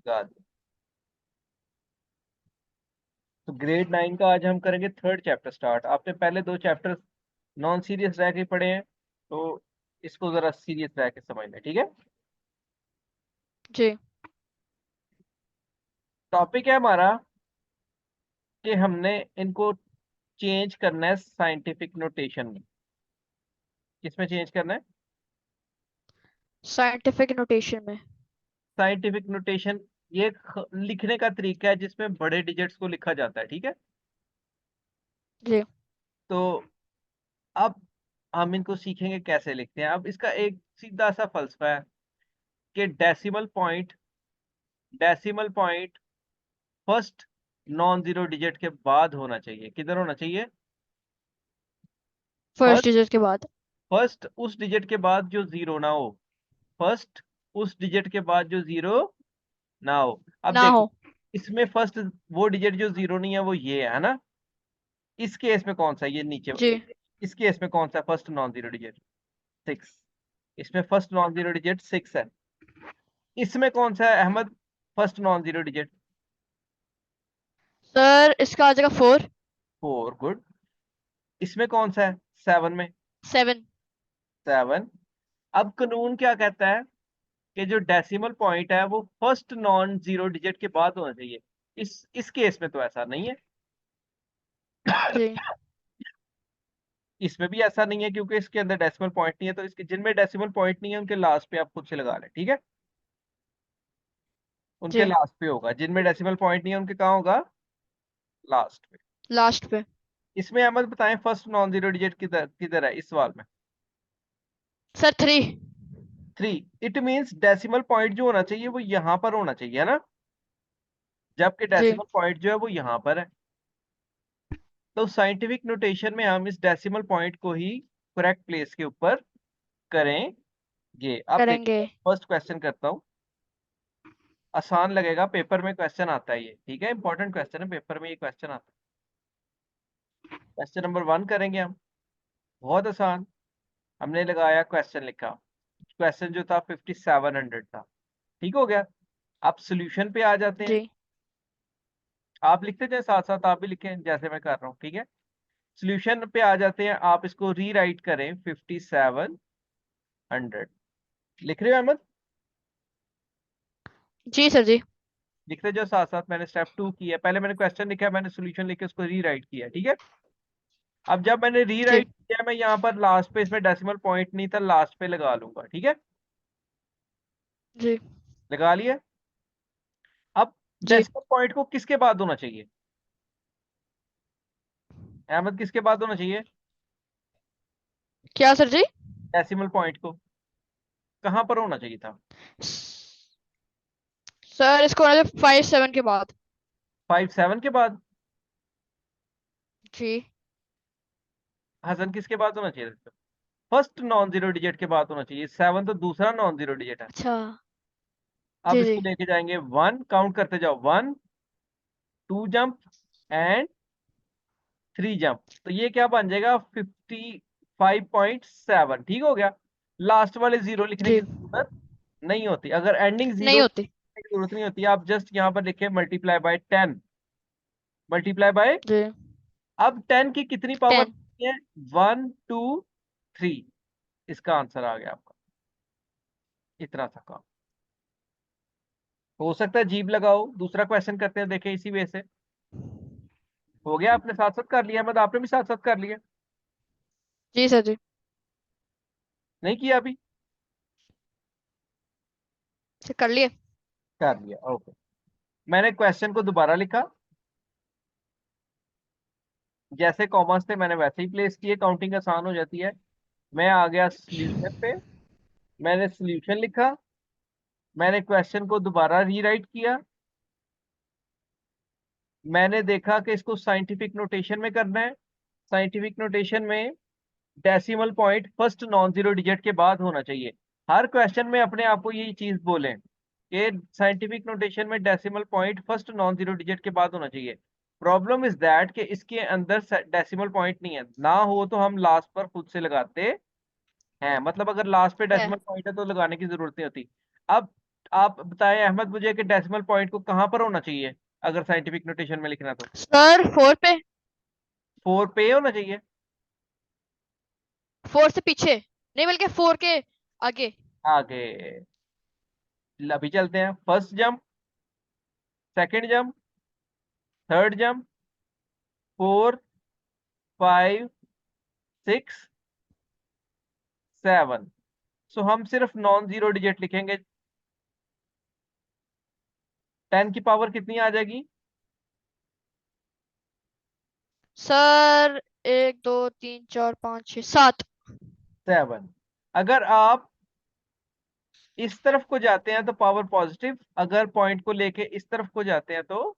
लगा दिया। तो ग्रेड 9 का आज हम करेंगे थर्ड चैप्टर स्टार्ट। आपने पहले दो चैप्टर नॉन सीरियस रह के पढ़े हैं, तो इसको जरा सीरियस रह के समझना, ठीक है। जी। टॉपिक है हमारा कि हमने इनको चेंज करना है साइंटिफिक नोटेशन में। किसमें चेंज करना है? साइंटिफिक नोटेशन में। साइंटिफिक नोटेशन ये लिखने का तरीका है जिसमें बड़े डिजिट्स को लिखा जाता है, ठीक है। जी। तो अब हम इनको सीखेंगे कैसे लिखते हैं। अब इसका एक सीधा सा फलसफा है कि decimal point first non zero digit के बाद होना चाहिए। किधर होना चाहिए? फर्स्ट फर्स्ट डिजिट के बाद। फर्स्ट उस डिजिट के बाद जो जीरो ना हो। फर्स्ट उस डिजिट के बाद जो जीरो ना हो। अब ना देखो, हो। इसमें फर्स्ट वो डिजिट जो जीरो नहीं है वो ये है ना। इस केस में कौन सा, ये नीचे, जी। इस केस में कौन सा फर्स्ट नॉन जीरो डिजिट? 6। इसमें फर्स्ट नॉन जीरो डिजिट 6 है। इसमें कौन सा है अहमद first non zero digit? Sir इसका आ जाएगा 4। 4, गुड। इसमें कौन सा है 7 में? 7। 7। अब कानून क्या कहता है कि जो डेसिमल पॉइंट है वो फर्स्ट नॉन जीरो डिजिट के बाद होना चाहिए। इस केस में तो ऐसा नहीं है। जी। इसमें भी ऐसा नहीं है क्योंकि इसके अंदर डेसिमल पॉइंट नहीं है। तो इसके जिनमें डेसिमल पॉइंट नहीं है उनके लास्ट पे आप खुद से लगा लें, ठीक है। उनके जी। लास्ट पे होगा। जिनमें डेसिमल पॉइंट नहीं है उनके कहाँ होगा? लास्ट पे। लास्ट पे। इसमें अहमद बताएं फर्स्ट नॉन जीरो डिजिट किधर किधर है इस सवाल में? Sir 3। 3। It means decimal point जो होना चाहिए वो यहाँ पर होना चाहिए, है ना। जबकि जी। डेसिमल पॉइंट जो है वो यहाँ पर है। तो साइंटिफिक नोटेशन में हम इस डेसिमल पॉइंट को ही करेक्ट प्लेस के ऊपर करेंगे। अब करेंगे। देखिए फर्स्ट क्वेश्चन करता हूँ। आसान लगेगा, पेपर में क्वेश्चन आता है ये, ठीक है। इंपॉर्टेंट क्वेश्चन है, पेपर में ये क्वेश्चन आता है। क्वेश्चन नंबर 1 करेंगे हम। बहुत आसान। हमने लगाया, क्वेश्चन लिखा। क्वेश्चन जो था 5700 था। ठीक हो गया। आप सोल्यूशन पे आ जाते हैं। जी। आप लिखते जाए, साथ साथ आप भी लिखें जैसे मैं कर रहा हूँ, ठीक है। सोल्यूशन पे आ जाते हैं। आप इसको रीराइट करें 5700। लिख रहे हो अहमद? जी सर जी। लिखते जाओ साथ साथ। मैंने स्टेप 2 किया, पहले मैंने क्वेश्चन लिखा, मैंने सोल्यूशन लिख के उसको रीराइट किया, ठीक है। अब जब मैंने जी। रीराइट किया, मैं यहाँ पर लास्ट पे, इसमें डेसिमल पॉइंट नहीं था, लास्ट पे लगा लूंगा, ठीक है। जी। लगा लिया। अब जी। डेसिमल पॉइंट को किसके बाद होना चाहिए अहमद? किसके बाद होना चाहिए क्या सर जी? डेसिमल पॉइंट को? कहाँ पर होना चाहिए था? सर इसको होना चाहिए 5 7 के बाद। 5 7 के बाद? जी। हसन किसके बाद होना चाहिए? फर्स्ट नॉन जीरो डिजिट के बाद होना चाहिए। 7 तो दूसरा नॉन जीरो डिजिट है। अच्छा। अब जी। इसको जी। लेके जाएंगे 1, काउंट करते जाओ, 1 2 जंप एंड 3 जंप। तो ये क्या बन जाएगा? 55.7। ठीक हो गया। लास्ट वाले जीरो लिखने की जी। जरूरत नहीं होती। अगर एंडिंग जीरो नहीं होती। लिखने की जरूरत नहीं होती, आप जस्ट यहाँ पर लिखे मल्टीप्लाई बाय 10। मल्टीप्लाई बाय, जी। अब 10 की कितनी पावर 10। है? 1 2 3। इसका आंसर आ गया आपका। इतना सा काम। हो सकता है जीभ लगाओ। दूसरा क्वेश्चन करते हैं, देखें इसी वे से। हो गया? आपने साथ साथ कर लिया, मतलब आपने भी साथ साथ कर लिया? जी सर जी। नहीं किया अभी? सर कर लिए। कर लिया, ओके। मैंने क्वेश्चन को दोबारा लिखा, जैसे कॉमर्स थे मैंने वैसे ही प्लेस किए, काउंटिंग आसान हो जाती है। मैं आ गया सोल्यूशन पे। मैंने सोल्यूशन लिखा। मैंने क्वेश्चन को दोबारा रीराइट किया। मैंने देखा कि इसको साइंटिफिक नोटेशन में करना है। साइंटिफिक नोटेशन में decimal point first non zero digit के बाद होना चाहिए। हर क्वेश्चन में अपने आप को यही चीज बोलें कि साइंटिफिक नोटेशन में decimal point first non zero digit के बाद होना चाहिए। प्रॉब्लम इज दैट कि इसके अंदर डेसिमल पॉइंट नहीं है। ना हो तो हम लास्ट पर खुद से लगाते हैं। मतलब अगर लास्ट पे है। डेसिमल पॉइंट है तो लगाने की जरूरत नहीं होती। अब आप बताएं अहमद मुझे कि डेसिमल पॉइंट को कहाँ पर होना चाहिए अगर साइंटिफिक नोटेशन में लिखना तो? सर 4 पे। 4 पे होना चाहिए। 4 से पीछे नहीं, बल्कि 4 के आगे। आगे। अभी चलते हैं, first jump, second jump, third jump, 4, 5, 6, 7। सो हम सिर्फ नॉन जीरो डिजिट लिखेंगे। 10 की पावर कितनी आ जाएगी? सर 1 2 3 4 5 6 7। 7। अगर आप इस तरफ को जाते हैं तो पावर पॉजिटिव, अगर पॉइंट को लेके इस तरफ को जाते हैं तो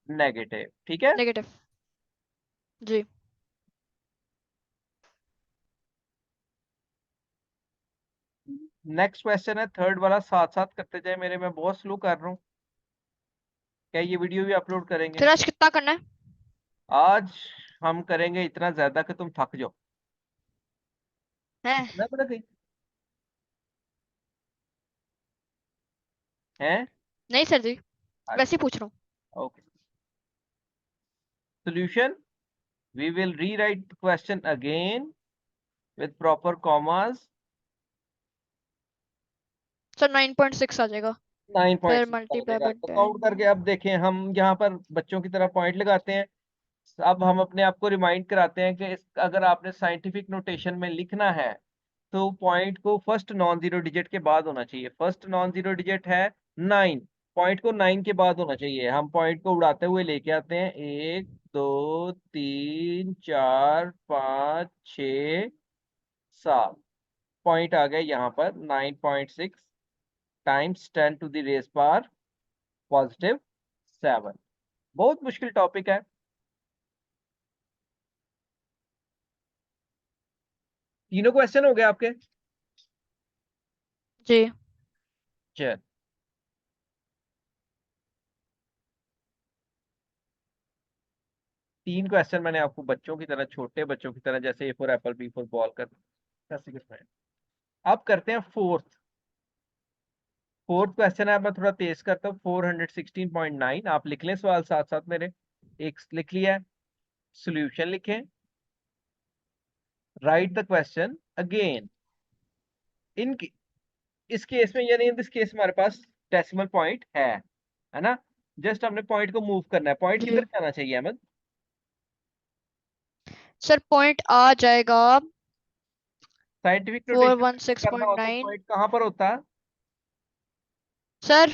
नेगेटिव। ठीक है। नेगेटिव। जी। नेक्स्ट क्वेश्चन है थर्ड वाला, साथ साथ करते जाए मेरे, मैं बहुत स्लो कर रहा हूँ। क्या ये वीडियो भी अपलोड करेंगे? सर आज कितना करना है? आज हम करेंगे इतना ज्यादा कि तुम थक जाओ। हैं? इतना बड़ा कहीं है। नहीं सर जी, वैसे ही अच्छा। पूछ रहा हूँ। Okay. solution, we will rewrite the question again with proper commas। Sir 9.6 आ जाएगा। फिर 9.6 आ मल्टीप्लाई जाएगा बाय तो 10। काउंट करके अब देखें, हम यहाँ पर बच्चों की तरह पॉइंट लगाते हैं। अब हम अपने आप को रिमाइंड कराते हैं कि अगर आपने साइंटिफिक नोटेशन में लिखना है तो पॉइंट को फर्स्ट नॉन जीरो डिजिट के बाद होना चाहिए। फर्स्ट नॉन जीरो डिजिट है 9, पॉइंट को 9 के बाद होना चाहिए। हम पॉइंट को उड़ाते हुए लेके आते हैं, 1 2 3 4 5 6 7। पॉइंट आ गया यहाँ पर 9.6 times 10 to the raise power positive 7। बहुत मुश्किल टॉपिक है। तीनों क्वेश्चन हो गए आपके? जी। चल, तीन क्वेश्चन मैंने आपको बच्चों की तरह, छोटे बच्चों की तरह, जैसे A for apple, B for ball कर ऐसे कुछ। अब करते हैं फोर्थ। फोर्थ क्वेश्चन है, मैं थोड़ा तेज करता हूँ। 416.9 आप लिख लें सवाल साथ साथ मेरे। एक लिख लिया है, सोल्यूशन लिखें, राइट द क्वेश्चन अगेन। इन इस केस में, यानी इन दिस केस हमारे पास डेसिमल पॉइंट है ना? जस्ट हमने पॉइंट को मूव करना है। पॉइंट जी किधर जाना चाहिए अहमद? सर पॉइंट आ जाएगा scientific four notation one six करना पॉइंट हो तो नाइन पॉइंट कहाँ पर होता है? Sir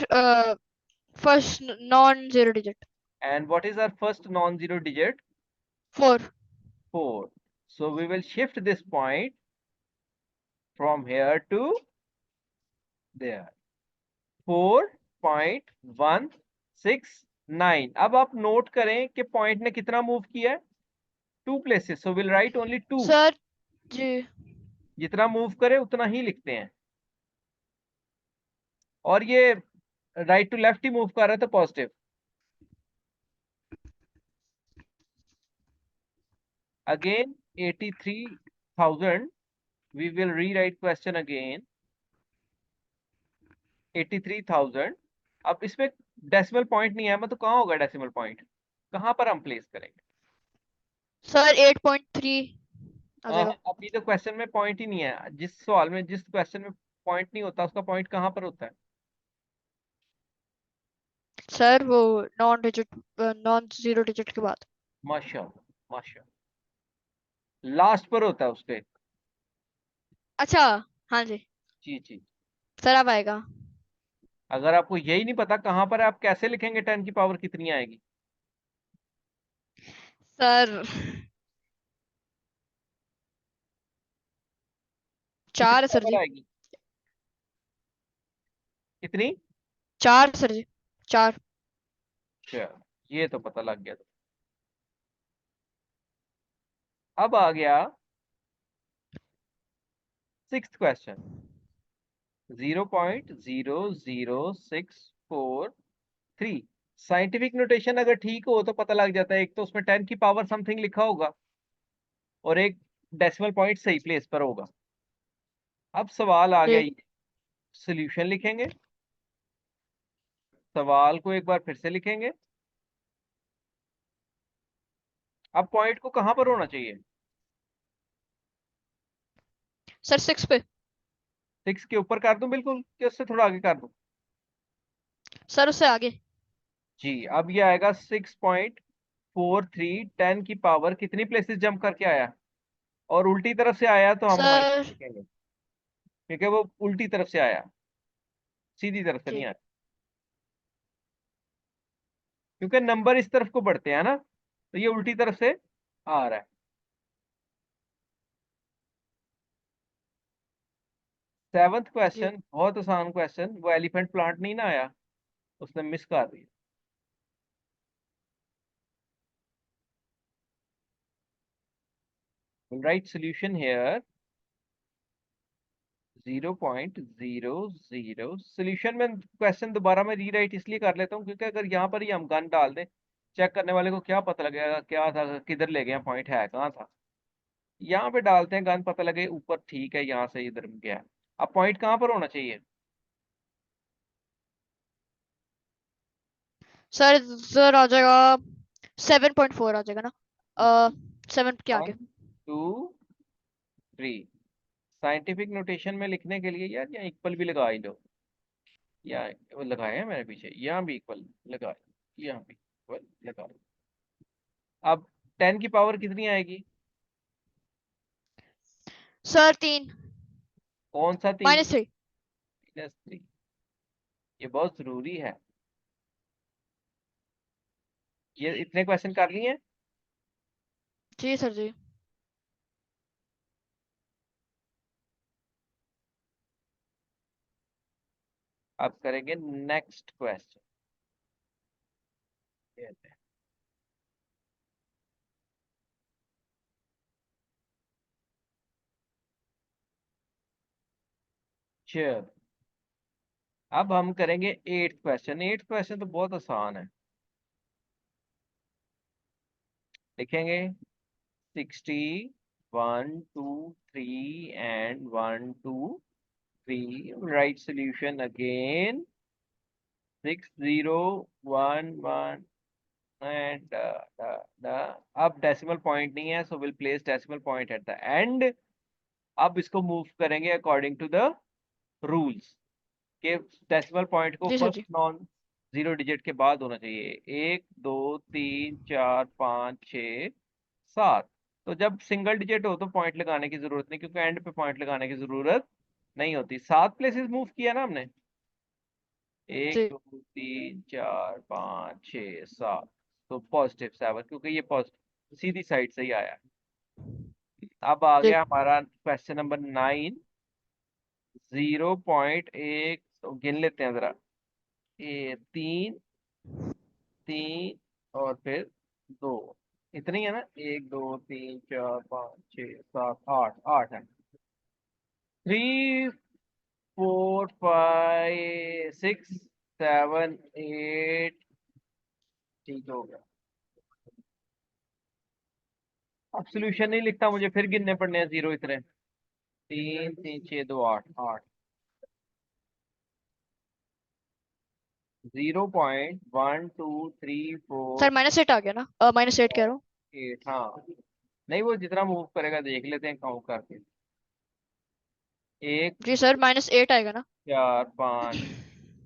first non zero digit. And what is our first non zero digit? 4। 4। So we will shift this point from here to there। 4.169। अब आप note करें कि पॉइंट ने कितना मूव किया है, 2 places. So will write only 2। Sir ji. जितना move करे उतना ही लिखते हैं। और ये राइट टू लेफ्ट ही मूव कर रहा था positive. Again 83,000। We will rewrite question again 83,000। अब इसमें डेसिमल पॉइंट नहीं है, मतलब कहाँ होगा डेसिमल पॉइंट? कहाँ पर हम प्लेस करेंगे? सर 8.3 आ हाँ, जाएगा। अभी तो क्वेश्चन में पॉइंट ही नहीं है। जिस सवाल में, जिस क्वेश्चन में पॉइंट नहीं होता, उसका पॉइंट कहाँ पर होता है? सर वो नॉन जीरो डिजिट के बाद। माशाल्लाह, माशाल्लाह, लास्ट पर होता है उसके। अच्छा। हाँ जी। जी जी। सर अब आएगा। अगर आपको यही नहीं पता कहाँ पर है, आप कैसे लिखेंगे 10 की पावर कितनी आएगी? सर कितनी 4 है सर पावर जी। आएगी? कितनी? 4 सर जी। 4। अच्छा, ये तो पता लग गया। अब आ गया सिक्स्थ क्वेश्चन। 0.00643। साइंटिफिक नोटेशन अगर ठीक हो तो पता लग जाता है, एक तो उसमें 10 की पावर समथिंग लिखा होगा और एक डेसिमल पॉइंट सही प्लेस पर होगा। अब सवाल आ गया जी। ये, सोल्यूशन लिखेंगे, सवाल को एक बार फिर से लिखेंगे। अब पॉइंट को कहां पर होना चाहिए? सर 6 पे। 6 के ऊपर कर दूं बिल्कुल, कि उससे थोड़ा आगे कर दूं? सर उससे आगे। जी, अब ये आएगा 6.43। 10 की पावर कितनी प्लेसेस जंप करके आया? और उल्टी तरफ से आया तो हम माइनस सर लिखेंगे, क्योंकि वो उल्टी तरफ से आया, सीधी तरफ से नहीं जी आया, क्योंकि नंबर इस तरफ को बढ़ते हैं ना, तो ये उल्टी तरफ से आ रहा है। 7th जी क्वेश्चन बहुत आसान क्वेश्चन, वो एलिफेंट प्लांट नहीं ना आया, उसने मिस कर दिया। Write solution here 0.00। सोल्यूशन में क्वेश्चन दोबारा मैं रीराइट इसलिए कर लेता हूँ, क्योंकि अगर यहाँ पर ही हम गन डाल दें, चेक करने वाले को क्या पता लगेगा क्या था, किधर ले गया, पॉइंट है कहाँ था। यहाँ पे डालते हैं गन, पता लगे ऊपर ठीक है, यहाँ से इधर गया है। अब पॉइंट कहाँ पर होना चाहिए? सर सर आ जाएगा 7.4 आ जाएगा ना। 7 के आगे। 1 2 3। साइंटिफिक नोटेशन में लिखने के लिए यार यहाँ इक्वल भी लगा ही लो, या वो लगाए हैं मैंने पीछे, यहाँ भी इक्वल लगाए, यहाँ भी इक्वल लगाए। अब 10 की पावर कितनी आएगी? सर 3। कौन सा 3? -3। -3। ये बहुत जरूरी है। ये इतने क्वेश्चन कर लिए हैं। जी सर जी। अब करेंगे नेक्स्ट क्वेश्चन। चलो, अब हम करेंगे 8th क्वेश्चन। 8th क्वेश्चन तो बहुत आसान है, लिखेंगे 60 1 2 3 and 1 2 3। Right solution again 60 1 1 and अब डेसिमल पॉइंट नहीं है, so will place decimal point at the end. अब इसको मूव करेंगे अकॉर्डिंग टू द रूल्स, के डेसिमल पॉइंट को जी सर फर्स्ट जी। नॉन जीरो डिजिट के बाद होना चाहिए। 1 2 3 4 5 6 7। तो जब सिंगल डिजिट हो तो पॉइंट लगाने की जरूरत नहीं, क्योंकि एंड पे पॉइंट लगाने की जरूरत नहीं होती। 7 प्लेसेस मूव किया ना हमने, एक जी दो तीन चार पाँच छः सात, तो पॉजिटिव 7, क्योंकि ये पॉजिटिव सीधी साइड से ही आया। अब आ जी गया हमारा क्वेश्चन नंबर 9। 0.1 तो गिन लेते हैं जरा, ये 3 3 और फिर 2, इतनी है ना, 1 2 3 4 5 6 7 8 है। 3 4 5 6 7 8। ठीक हो गया। अब सोल्यूशन नहीं लिखता, मुझे फिर गिनने पड़ने हैं जीरो इतने। 3 3 6 2 8 8। 0.1234 सर -8 आ गया ना। -8 कह रहा हूँ। 8। हाँ, नहीं वो जितना मूव करेगा देख लेते हैं काउंट करके। एक जी सर -8 आएगा ना। 4 5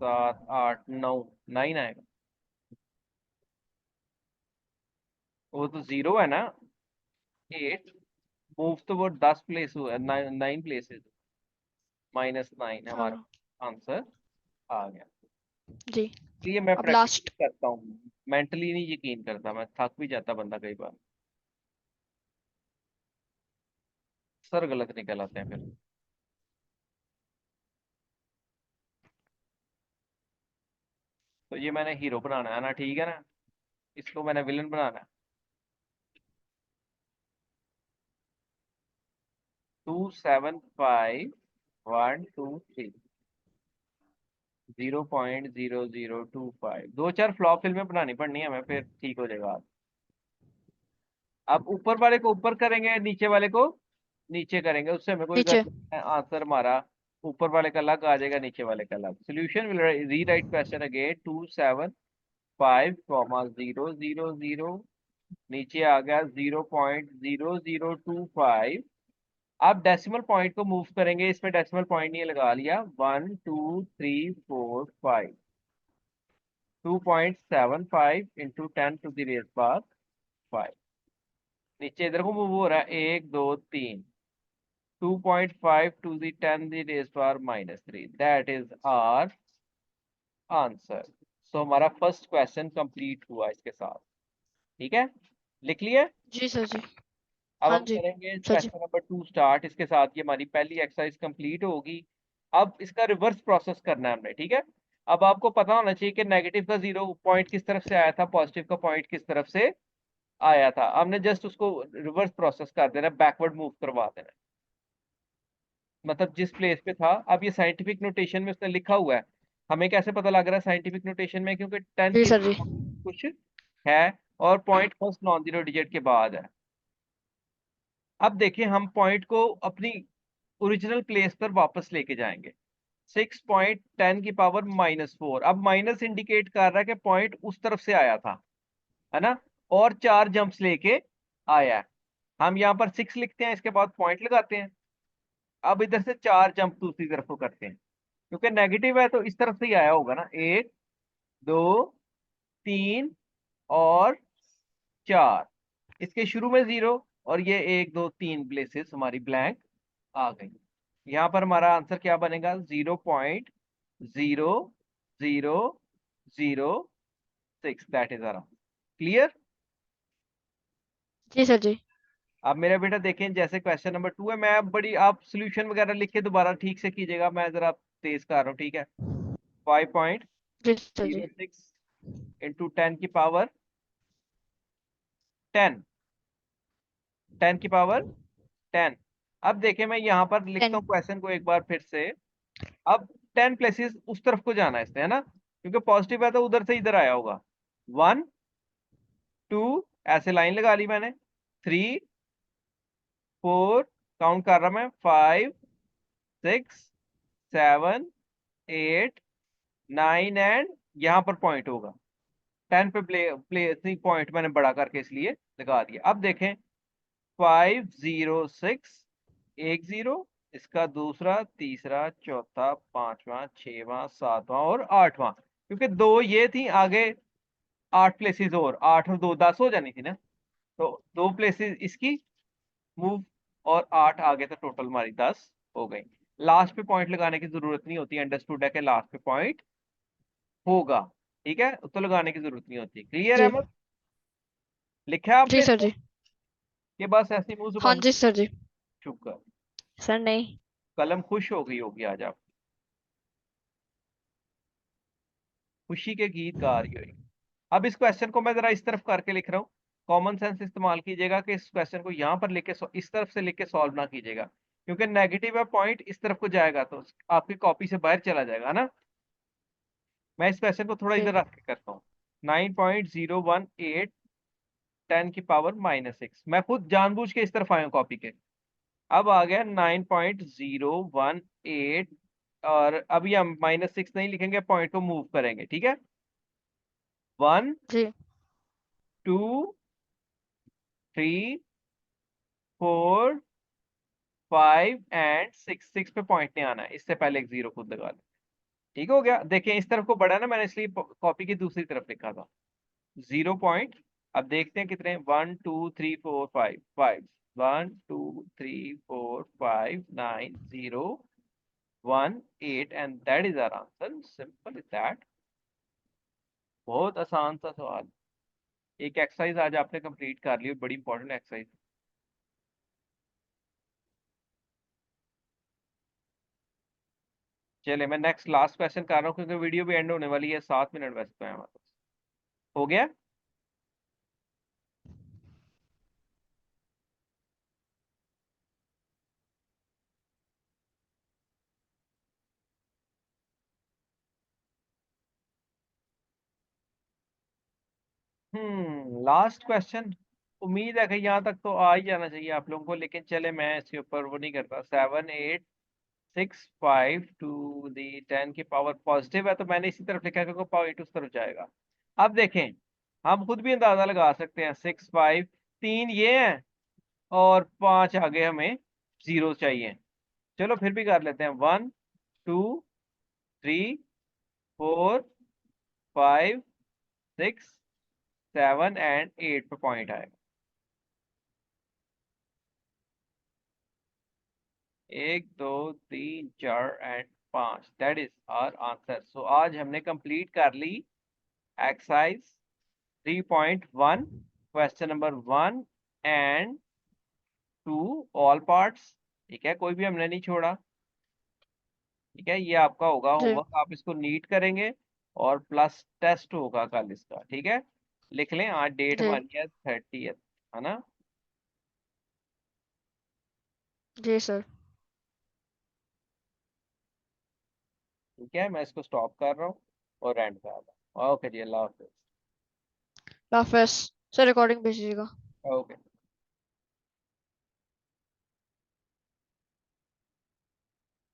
7 8 9, 9 आएगा। वो तो जीरो है ना। 8 मूव तो वो 10 प्लेस हुआ, 9 प्लेसेस, -9 हाँ हमारा आंसर आ गया। जी। इसलिए मैं अब प्रैक्टिस लास्ट। करता हूँ, मेंटली नहीं यकीन करता, मैं थक भी जाता बंदा कई बार, सर गलत निकल आते हैं फिर। तो ये मैंने हीरो बनाना है ना, ठीक है ना, इसको मैंने विलन बनाना है। 2 7 5 1 2 3। 0.0025। 2 4 फ्लॉप फिल्में बनानी पड़नी है हमें, फिर ठीक हो जाएगा। अब ऊपर वाले को ऊपर करेंगे, नीचे वाले को नीचे करेंगे, उससे हमें कोई नीचे। गलत आंसर हमारा ऊपर वाले का अलग आ जाएगा, नीचे वाले का अलग। Solution will rewrite question again 275,000, नीचे आ गया 0.0025। आप डेसिमल पॉइंट को मूव करेंगे, इसमें डेसिमल पॉइंट नहीं लगा लिया, 1 2 3 4 5, 2.75 इंटू 10⁵ नीचे इधर को मूव हो रहा है, 1 2 3, 2.5 to the 10⁻³ that is our answer. So हमारा फर्स्ट क्वेश्चन कंप्लीट हुआ इसके साथ। ठीक है, लिख लिया। जी सर जी। अब हाँ हम जी करेंगे sir ji. Question number 2 start. इसके साथ ये हमारी पहली एक्सरसाइज कंप्लीट होगी। अब इसका रिवर्स प्रोसेस करना है हमने, ठीक है। अब आपको पता होना चाहिए कि नेगेटिव का 0 पॉइंट किस तरफ से आया था, पॉजिटिव का पॉइंट किस तरफ से आया था। हमने जस्ट उसको रिवर्स प्रोसेस कर देना, बैकवर्ड मूव करवा देना, मतलब जिस प्लेस पे था। अब ये साइंटिफिक नोटेशन में उसने लिखा हुआ है, हमें कैसे पता लग रहा है साइंटिफिक नोटेशन में, क्योंकि 10 जी के सर जी। कुछ है और point first non zero digit के बाद है। अब देखिए हम पॉइंट को अपनी ओरिजिनल प्लेस पर वापस लेके जाएंगे। 6.10⁻⁻⁴। अब माइनस इंडिकेट कर रहा है कि पॉइंट उस तरफ से आया था, है ना, और 4 जंप्स लेके आया है। हम यहाँ पर 6 लिखते हैं, इसके बाद पॉइंट लगाते हैं। अब इधर से 4 जंप दूसरी तरफ को करते हैं, क्योंकि नेगेटिव है तो इस तरफ से ही आया होगा ना। 1 2 3 और 4, इसके शुरू में 0 और ये 1 2 3 प्लेसेस हमारी ब्लैंक आ गई। यहाँ पर हमारा आंसर क्या बनेगा, 0.0006, दैट इज आर। क्लियर। जी सर जी। अब मेरा बेटा देखें, जैसे क्वेश्चन नंबर 2 है, मैं बड़ी, आप सोल्यूशन वगैरह लिख के दोबारा ठीक से कीजिएगा, मैं जरा तेज कर रहा हूँ, ठीक है। 5.06 जी सर जी। इंटू 10⁻10, 10⁻10। अब देखें, मैं यहाँ पर लिखता 10। हूँ क्वेश्चन को एक बार फिर से। अब 10 प्लेसेस उस तरफ को जाना है इसने, है ना, क्योंकि पॉजिटिव है तो उधर से इधर आया होगा। 1 2, ऐसे लाइन लगा ली मैंने। 3 4, काउंट कर रहा मैं, 5 6 7 8 9 एंड यहाँ पर पॉइंट होगा। 10 पे प्लेसिंग पॉइंट मैंने बड़ा करके इसलिए लगा दिया। अब देखें, 5 0 6, एक 0, इसका दूसरा, तीसरा, चौथा, पांचवा, छठवां, सातवां और आठवां, क्योंकि 2 ये थी आगे, 8 प्लेसेस और 8 और 2 10 हो जानी थी ना, तो 2 प्लेसेस इसकी मूव और 8 आगे, तो टोटल हमारी 10 हो गई। लास्ट पे पॉइंट लगाने की जरूरत नहीं होती, अंडरस्टूड है कि लास्ट पे पॉइंट होगा, ठीक है, तो लगाने की जरूरत नहीं होती। क्लियर है जी। अहमद, लिखा है जी आपने सर इसको जी। कि बस ऐसी मुंह हाँ जुबानी जी सर जी। चुप कर। सर नहीं। कलम खुश हो गई होगी आज आप, खुशी के गीत गा रही होगी। अब इस क्वेश्चन को मैं जरा इस तरफ करके लिख रहा हूँ, कॉमन सेंस इस्तेमाल कीजिएगा कि इस क्वेश्चन को यहाँ पर लेके इस तरफ से लेके सॉल्व ना कीजिएगा, क्योंकि नेगेटिव है पॉइंट, इस तरफ को जाएगा तो आपकी कॉपी से बाहर चला जाएगा, है ना। मैं इस क्वेश्चन को थोड़ा जी। इधर रख के करता हूँ। 9.018 10⁻⁻6, मैं खुद जानबूझ के इस तरफ आया हूँ कॉपी के। अब आ गया 9.018, और अभी हम -6 नहीं लिखेंगे, पॉइंट को मूव करेंगे, ठीक है। 1 जी 2 3 4 5 एंड 6, 6 पे पॉइंट नहीं आना है, इससे पहले एक 0 खुद लगा ले। ठीक हो गया। देखें इस तरफ को बढ़ा ना मैंने, इसलिए कॉपी की दूसरी तरफ लिखा था 0 पॉइंट। अब देखते हैं कितने, 1 2 3 4 5, 5, 1 2 3 4 5 9 0 1 8, and that is our answer. Simple is that, बहुत आसान सा सवाल। एक एक्सरसाइज आज आपने कंप्लीट कर ली, बड़ी इंपॉर्टेंट एक्सरसाइज। चलिए मैं नेक्स्ट लास्ट क्वेश्चन कर रहा हूँ, क्योंकि वीडियो भी एंड होने वाली है, 7 मिनट वैसे तो है हमारे पास। हो गया। Last question. उम्मीद है कि यहाँ तक तो आ ही जाना चाहिए आप लोगों को, लेकिन चले मैं इसके ऊपर वो नहीं करता। 7 8 6 5 टू दी 10 की पावर पॉजिटिव है, तो मैंने इसी तरफ लिखा है क्योंकि पावर इंटू उस तरफ जाएगा। अब देखें, हम खुद भी अंदाजा लगा सकते हैं, 6 5, 3 ये हैं और 5 आगे हमें जीरो चाहिए। चलो फिर भी कर लेते हैं, 1 2 3 4 5 6 7 एंड 8 पे पॉइंट आएगा। 1 2 3 4 and 5, that is our answer. So आज हमने कंप्लीट कर ली exercise 3.1, question number 1 and 2, all parts. ठीक है, कोई भी हमने नहीं छोड़ा। ठीक है, ये आपका होगा जी होमवर्क, आप इसको नीट करेंगे और प्लस टेस्ट होगा कल इसका। ठीक है, लिख लें, आज डेट जी हमारी है 30th, है ना। जी सर। ठीक है, मैं इसको स्टॉप कर रहा हूँ और एंड कर रहा हूँ। ओके जी, अल्लाह हाफिज। हाफिज सर, रिकॉर्डिंग भेजिएगा। ओके।